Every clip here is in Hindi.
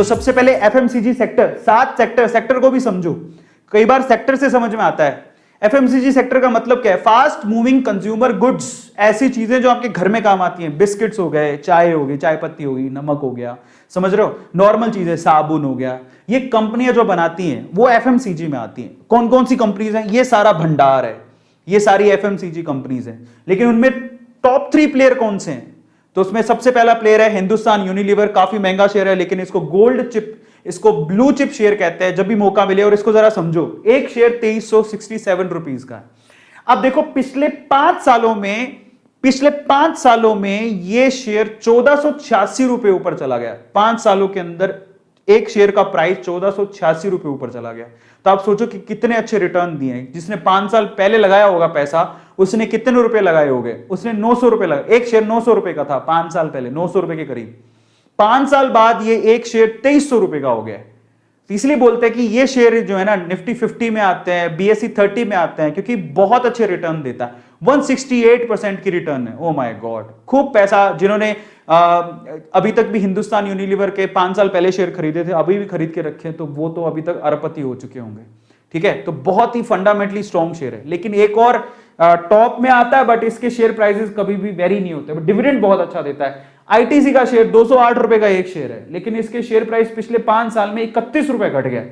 तो सबसे पहले एफएमसीजी सेक्टर, 7 सेक्टर को भी समझो, कई बार सेक्टर से समझ में आता है। एफएमसीजी सेक्टर का मतलब क्या है? फास्ट मूविंग कंज्यूमर गुड्स, ऐसी चीजें जो आपके घर में काम आती हैं, बिस्किट्स हो गए, चाय हो गई, चाय पत्ती हो गई, नमक हो गया, समझ रहे हो, नॉर्मल चीजें, साबुन हो गया, ये कंपनियां जो बनाती हैं वो एफएमसीजी में आती हैं। कौन कौन सी कंपनीज हैं? ये सारा भंडार है, ये सारी एफएमसीजी कंपनीज हैं। लेकिन उनमें टॉप 3 प्लेयर कौन से हैं? तो उसमें सबसे पहला प्लेयर है हिंदुस्तान यूनिलीवर, काफी महंगा शेयर है, लेकिन इसको गोल्ड चिप, इसको ब्लू चिप शेयर कहते हैं जब भी मौका मिले। और इसको जरा समझो, एक शेयर 2367 रुपीस का है। अब देखो पिछले 5 सालों में ये शेयर 1486 रुपए ऊपर चला गया। 5 सालों के अंदर एक शेयर का प्राइस 1486 रुपए ऊपर चला गया। तो आप सोचो कि कितने अच्छे रिटर्न दिए हैं। जिसने 5 साल पहले लगाया होगा पैसा, उसने कितने रुपए लगाए होंगे? उसने 900 रुपए लगाए। एक शेयर 900 रुपए का था 5 साल पहले, 900 रुपए के करीब। 5 साल बाद ये एक शेयर 2300 रुपए का हो गया। तो इसलिए बोलते हैं कि ये शेयर जो है ना निफ्टी 50 में आते हैं, बीएसई 30 में आते हैं, क्योंकि बहुत अच्छे रिटर्न देता है। 168% की रिटर्न है। ओ माय गॉड, खूब पैसा। जिन्होंने अभी तक भी हिंदुस्तान यूनिलीवर के 5 साल पहले शेयर खरीदे थे, अभी भी खरीद के रखे, तो वो तो अभी तक अरबपति हो चुके होंगे। ठीक है, तो बहुत ही फंडामेंटली स्ट्रॉन्ग शेयर है। लेकिन एक और टॉप में आता है, बट इसके शेयर प्राइसेस कभी भी वेरी नहीं होते, बट डिविडेंड बहुत अच्छा देता है। आईटीसी का शेयर 208 रुपए का एक शेयर है, लेकिन इसके शेयर प्राइस पिछले 5 साल में 31 रुपए घट गया।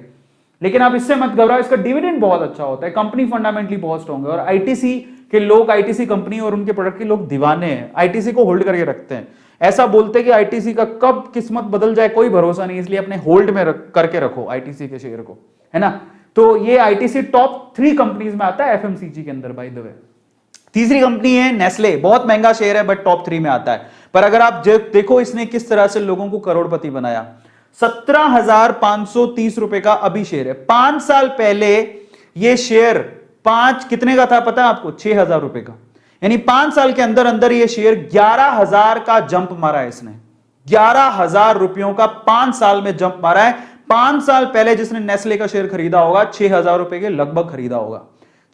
लेकिन आप इससे मत घबराओ, इसका डिविडेंड बहुत अच्छा होता है, कंपनी फंडामेंटली बहुत स्ट्रॉन्ग है। और आईटीसी के लोग, आईटीसी कंपनी और उनके प्रोडक्ट के लोग दीवाने हैं, आईटीसी को होल्ड करके रखते हैं। ऐसा बोलते हैं कि आईटीसी का कब किस्मत बदल जाए कोई भरोसा नहीं, इसलिए अपने होल्ड में करके रखो आईटीसी के शेयर को, है ना। तो ये आईटीसी टॉप 3 कंपनीज में आता है एफएमसीजी के अंदर, बाय द वे। तीसरी कंपनी है नेस्ले, बहुत महंगा शेयर है बट टॉप 3 में आता है। पर अगर आप देखो इसने किस तरह से लोगों को करोड़पति बनाया। 17,530 रुपए का अभी शेयर है। 5 साल पहले ये शेयर कितने का था पता है आपको? 6,000 रुपए का। यानी 5 साल के अंदर अंदर ये शेयर 11,000 का जंप मारा है इसने। 11,000 रुपयों का 5 साल में जंप मारा है। 5 साल पहले जिसने नेस्ले का शेयर खरीदा होगा 6,000 रुपए के लगभग खरीदा होगा।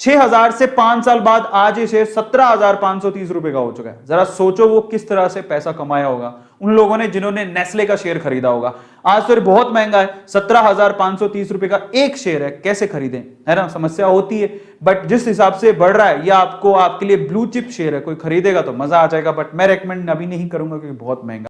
6,000 से 5 साल बाद आज ये शेयर 17,530 रुपए का हो चुका है। जरा सोचो वो किस तरह से पैसा कमाया होगा उन लोगों ने जिन्होंने नेस्ले का शेयर खरीदा होगा। आज तो बहुत महंगा है, 17,530 रुपए का एक शेयर है, कैसे खरीदें, है ना। समस्या होती है, बट जिस हिसाब से बढ़ रहा है, या आपके लिए ब्लू चिप शेयर है, कोई खरीदेगा तो मजा आ जाएगा, बट मैं रेकमेंड अभी नहीं करूंगा क्योंकि बहुत महंगा।